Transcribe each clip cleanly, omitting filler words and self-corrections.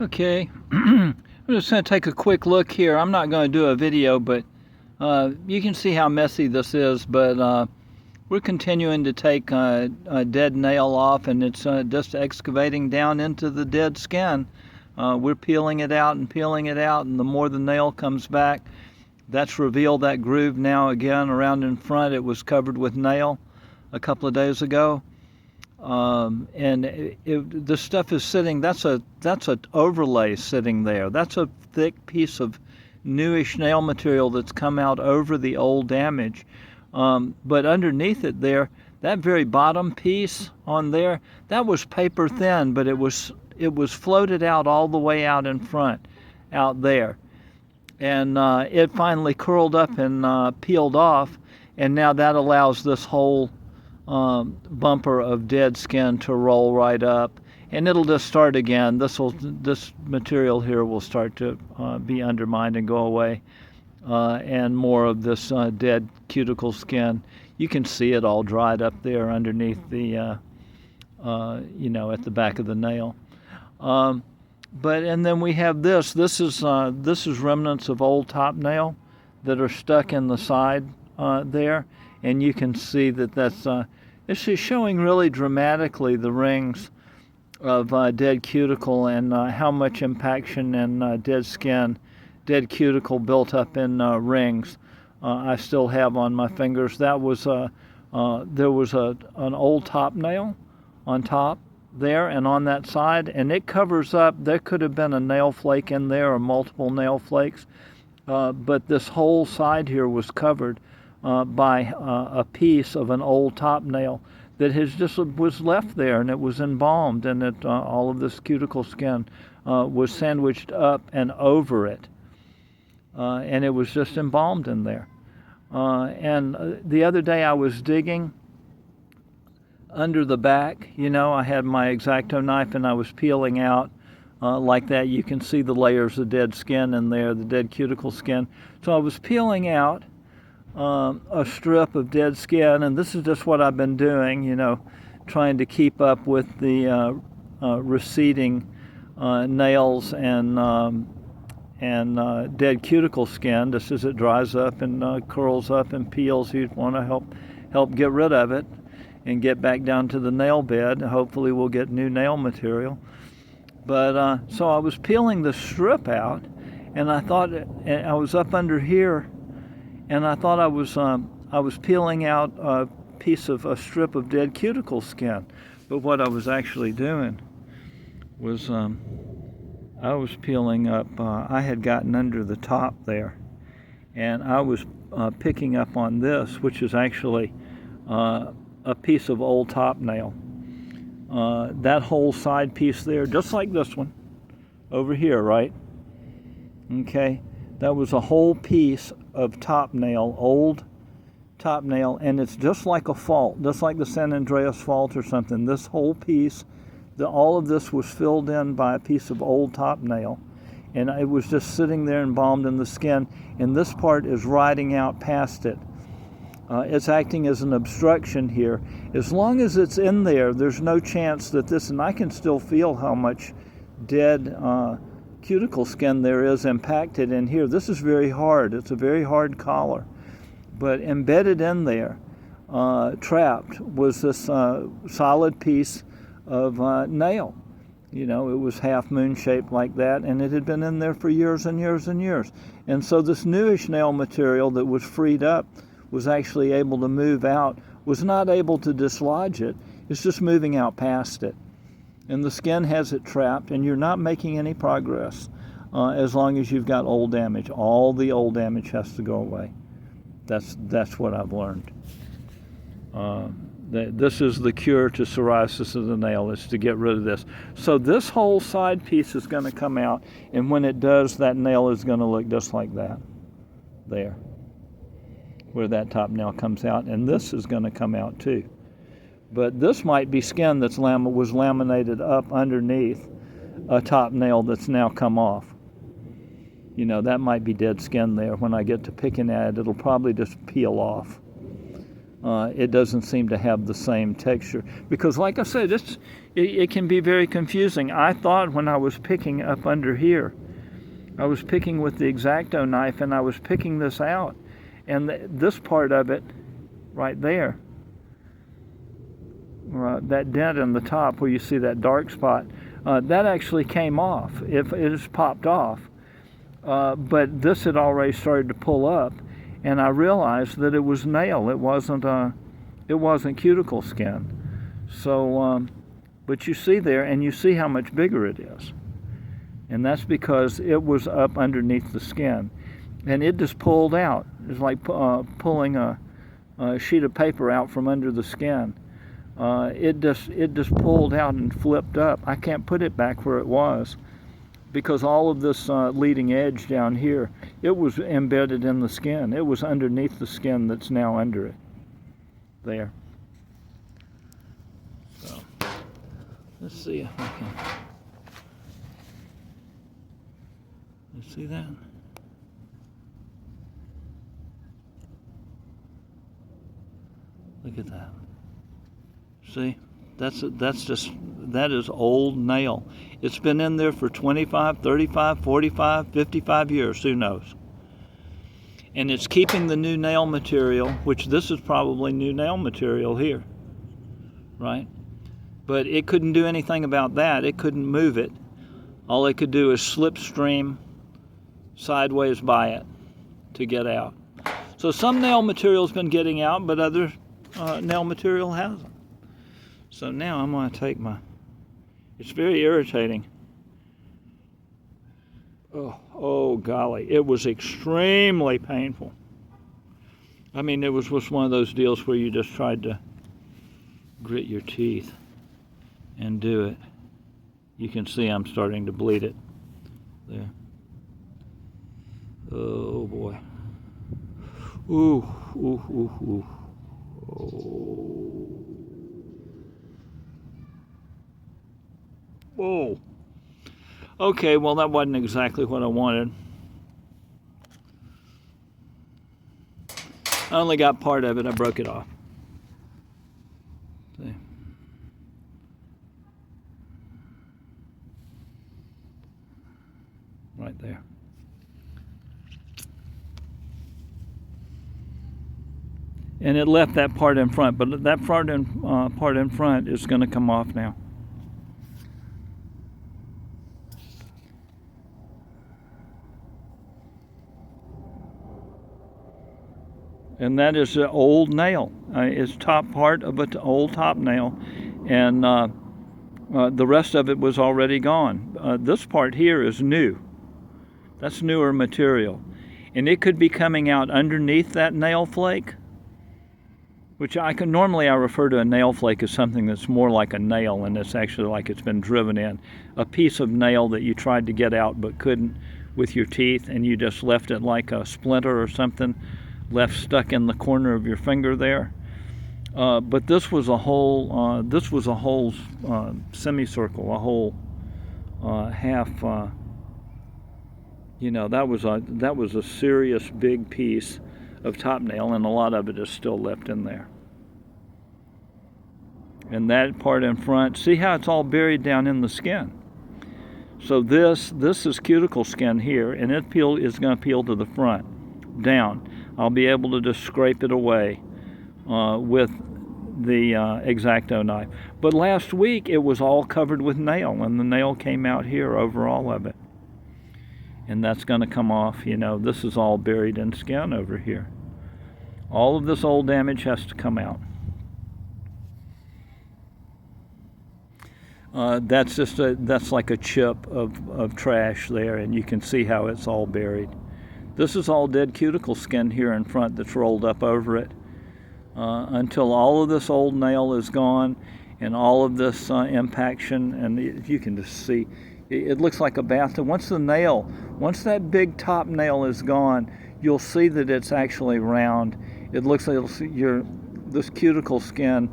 Okay, I'm just going to take a quick look here. I'm not going to do a video, but you can see how messy this is. But we're continuing to take a dead nail off, and it's just excavating down into the dead skin. We're peeling it out and peeling it out, and the more the nail comes back, that's revealed that groove now again around in front. It was covered with nail a couple of days ago. And the stuff is sitting. That's an overlay sitting there. That's a thick piece of newish nail material that's come out over the old damage. But underneath it there, that very bottom piece on there, that was paper thin, but it was floated out all the way out in front, out there, and it finally curled up and peeled off, and now that allows this whole bumper of dead skin to roll right up, and it'll just start again. This material here will start to be undermined and go away, and more of this dead cuticle skin. You can see it all dried up there underneath the at the back of the nail. And then we have this. This is remnants of old top nail that are stuck in the side there. And you can see that this is showing really dramatically the rings of dead cuticle and how much impaction and dead skin, dead cuticle built up in rings. I still have on my fingers. That was there was an old top nail on top there and on that side, and it covers up. There could have been a nail flake in there or multiple nail flakes, but this whole side here was covered by a piece of an old top nail that was left there, and it was embalmed, and all of this cuticle skin was sandwiched up and over it, and it was just embalmed in there. And the other day I was digging under the back. I had my X-Acto knife and I was peeling out like that. You can see the layers of dead skin in there, the dead cuticle skin. So I was peeling out a strip of dead skin, and this is just what I've been doing, trying to keep up with the receding nails and dead cuticle skin, just as it dries up and curls up and peels. You want to help get rid of it and get back down to the nail bed. Hopefully we'll get new nail material. But so I was peeling the strip out, and I thought I was up under here, and I thought I was peeling out a strip of dead cuticle skin. But what I was actually doing was I was peeling up. I had gotten under the top there, and I was picking up on this, which is actually a piece of old top nail. That whole side piece there, just like this one over here, right? Okay, that was a whole piece of top nail, old top nail, and it's just like a fault, just like the San Andreas fault or something. This whole piece, all of this was filled in by a piece of old top nail, and it was just sitting there embalmed in the skin, and this part is riding out past it. It's acting as an obstruction here. As long as it's in there, there's no chance that and I can still feel how much dead cuticle skin there is impacted in here. This is very hard. It's a very hard collar. But embedded in there, trapped, was this solid piece of nail. It was half moon shaped like that, and it had been in there for years and years and years. And so this newish nail material that was freed up was actually able to move out, was not able to dislodge it. It's just moving out past it. And the skin has it trapped, and you're not making any progress as long as you've got old damage. All the old damage has to go away. That's what I've learned. This is the cure to psoriasis of the nail, is to get rid of this. So this whole side piece is going to come out, and when it does, that nail is going to look just like that, there, where that top nail comes out, and this is going to come out too. But this might be skin was laminated up underneath a top nail that's now come off. That might be dead skin there. When I get to picking at it, it'll probably just peel off. it doesn't seem to have the same texture. Because like I said, it can be very confusing. I thought when I was picking up under here, I was picking with the X-Acto knife and I was picking this out. And this part of it, right there, that dent in the top where you see that dark spot, that actually came off. It just popped off. But this had already started to pull up, and I realized that it was nail. It wasn't cuticle skin. So, but you see there, and you see how much bigger it is. And that's because it was up underneath the skin. And it just pulled out. It's like pulling a sheet of paper out from under the skin. It just pulled out and flipped up. I can't put it back where it was because all of this leading edge down here, it was embedded in the skin. It was underneath the skin that's now under it. There. So, let's see if I can. You see that? Look at that. See? That is old nail. It's been in there for 25, 35, 45, 55 years, who knows? And it's keeping the new nail material, which this is probably new nail material here, right? But it couldn't do anything about that. It couldn't move it. All it could do is slipstream sideways by it to get out. So some nail material's been getting out, but other nail material hasn't. So now I'm going to take it's very irritating. Oh golly, it was extremely painful. I mean, it was just one of those deals where you just tried to grit your teeth and do it. You can see I'm starting to bleed it there. Oh boy. Ooh, ooh, ooh, ooh. Oh. Whoa. Okay, well that wasn't exactly what I wanted. I only got part of it. I broke it off. See? Right there. And it left that part in front, but that part in front is going to come off now. And that is an old nail. It's top part of an old top nail, and the rest of it was already gone. This part here is new. That's newer material, and it could be coming out underneath that nail flake, which I refer to a nail flake as something that's more like a nail, and it's actually like it's been driven in. A piece of nail that you tried to get out but couldn't with your teeth, and you just left it like a splinter or something left stuck in the corner of your finger there. But this was a whole semicircle, a whole half. That was a serious big piece of top nail, and a lot of it is still left in there. And that part in front, see how it's all buried down in the skin. So this is cuticle skin here, and it is going to peel to the front, down. I'll be able to just scrape it away with the X-Acto knife. But last week it was all covered with nail, and the nail came out here over all of it. And that's going to come off. This is all buried in skin over here. All of this old damage has to come out. That's like a chip of trash there, and you can see how it's all buried. This is all dead cuticle skin here in front that's rolled up over it until all of this old nail is gone and all of this impaction, and you can just see it looks like a bathtub. Once that big top nail is gone, you'll see that it's actually round. It looks like this cuticle skin,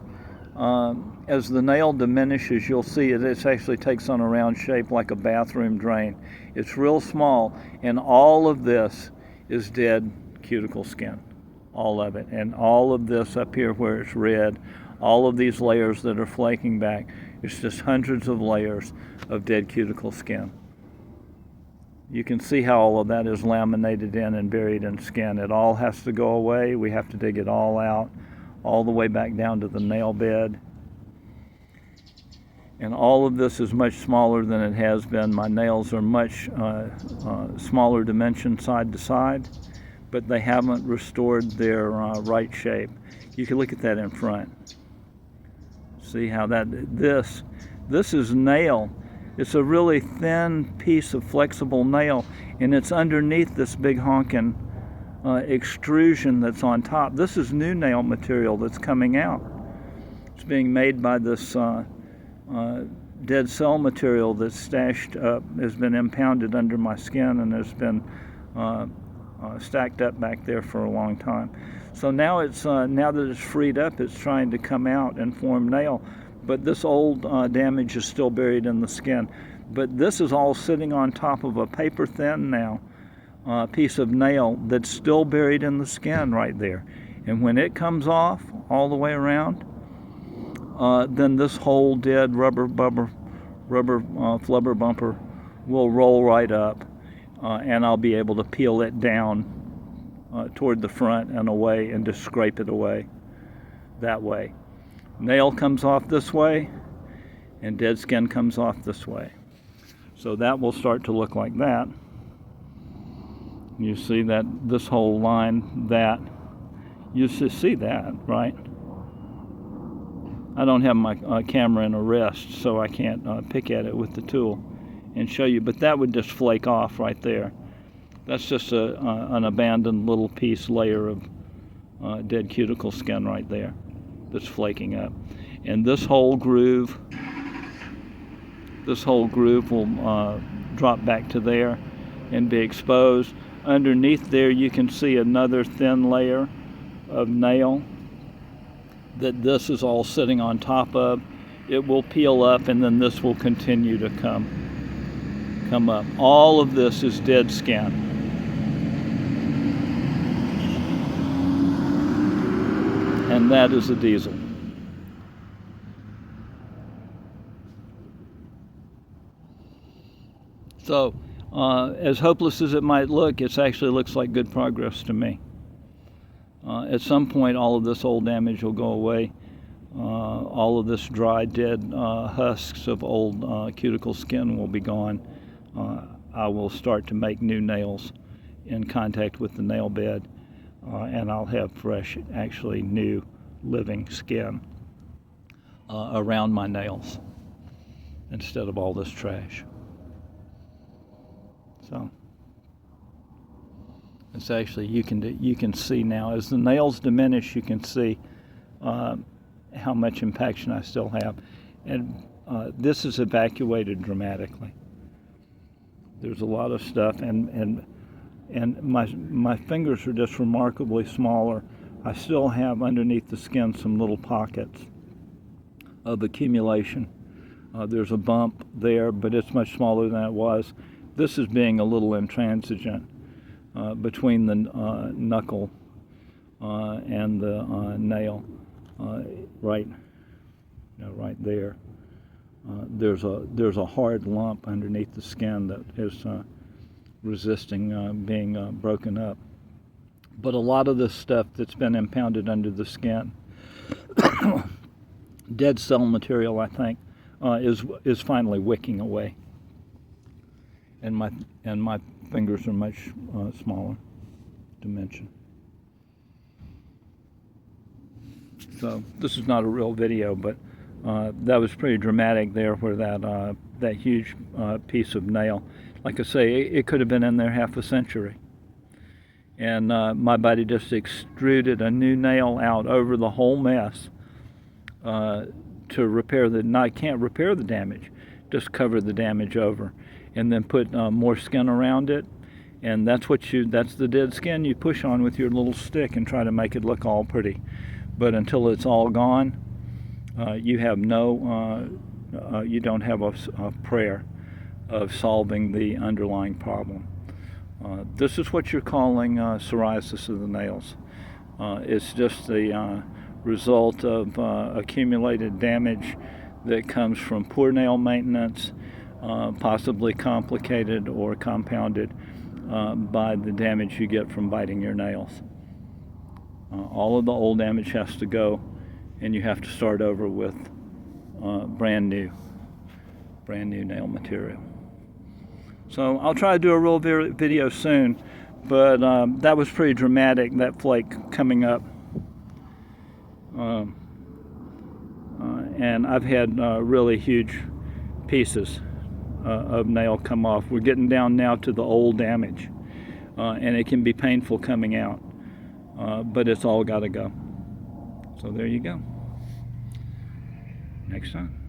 as the nail diminishes, you'll see it actually takes on a round shape like a bathroom drain. It's real small, and all of this is dead cuticle skin. all of it. And all of this up here where it's red, all of these layers that are flaking back, it's just hundreds of layers of dead cuticle skin. You can see how all of that is laminated in and buried in skin. It all has to go away. We have to dig it all out, all the way back down to the nail bed. And all of this is much smaller than it has been. My nails are much smaller dimension side to side, but they haven't restored their right shape. You can look at that in front. See how this is nail. It's a really thin piece of flexible nail, and it's underneath this big honking extrusion that's on top. This is new nail material that's coming out. It's being made by this dead cell material that's stashed up, has been impounded under my skin, and has been stacked up back there for a long time. So now now that it's freed up, it's trying to come out and form nail. But this old damage is still buried in the skin. But this is all sitting on top of a paper thin now piece of nail that's still buried in the skin right there. And when it comes off all the way around, then this whole dead rubber flubber bumper will roll right up, and I'll be able to peel it down toward the front and away, and just scrape it away that way. Nail comes off this way, and dead skin comes off this way. So that will start to look like that. You see that this whole line, that you see that, right? I don't have my camera in a rest, so I can't pick at it with the tool and show you, but that would just flake off right there. That's just an abandoned little layer of dead cuticle skin right there that's flaking up. And this whole groove will drop back to there and be exposed. Underneath there you can see another thin layer of nail that this is all sitting on top of. It will peel up, and then this will continue to come up. All of this is dead skin. And that is a diesel. So, as hopeless as it might look, it actually looks like good progress to me. At some point, all of this old damage will go away. All of this dry, dead husks of old cuticle skin will be gone. I will start to make new nails in contact with the nail bed, and I'll have fresh, actually new, living skin around my nails instead of all this trash. So it's actually, you can see now as the nails diminish, you can see how much impaction I still have, and this is evacuated dramatically. There's a lot of stuff, and my fingers are just remarkably smaller. I still have underneath the skin some little pockets of accumulation. There's a bump there, but it's much smaller than it was. This is being a little intransigent between the knuckle and the nail, right there. There's a hard lump underneath the skin that is resisting being broken up. But a lot of this stuff that's been impounded under the skin, dead cell material, I think, is finally wicking away. And my fingers are much smaller dimension. So this is not a real video, but that was pretty dramatic there, where that huge piece of nail, like I say, it could have been in there half a century. And my body just extruded a new nail out over the whole mess to repair I can't repair the damage, just cover the damage over, and then put more skin around it. And that's the dead skin you push on with your little stick and try to make it look all pretty. But until it's all gone, you have you don't have a prayer of solving the underlying problem. This is what you're calling psoriasis of the nails. It's just the result of accumulated damage that comes from poor nail maintenance, possibly complicated or compounded by the damage you get from biting your nails. All of the old damage has to go, and you have to start over with brand new nail material. So I'll try to do a real video soon, but that was pretty dramatic, that flake coming up. And I've had really huge pieces of nail come off. We're getting down now to the old damage, and it can be painful coming out, but it's all got to go. So there you go. Next time.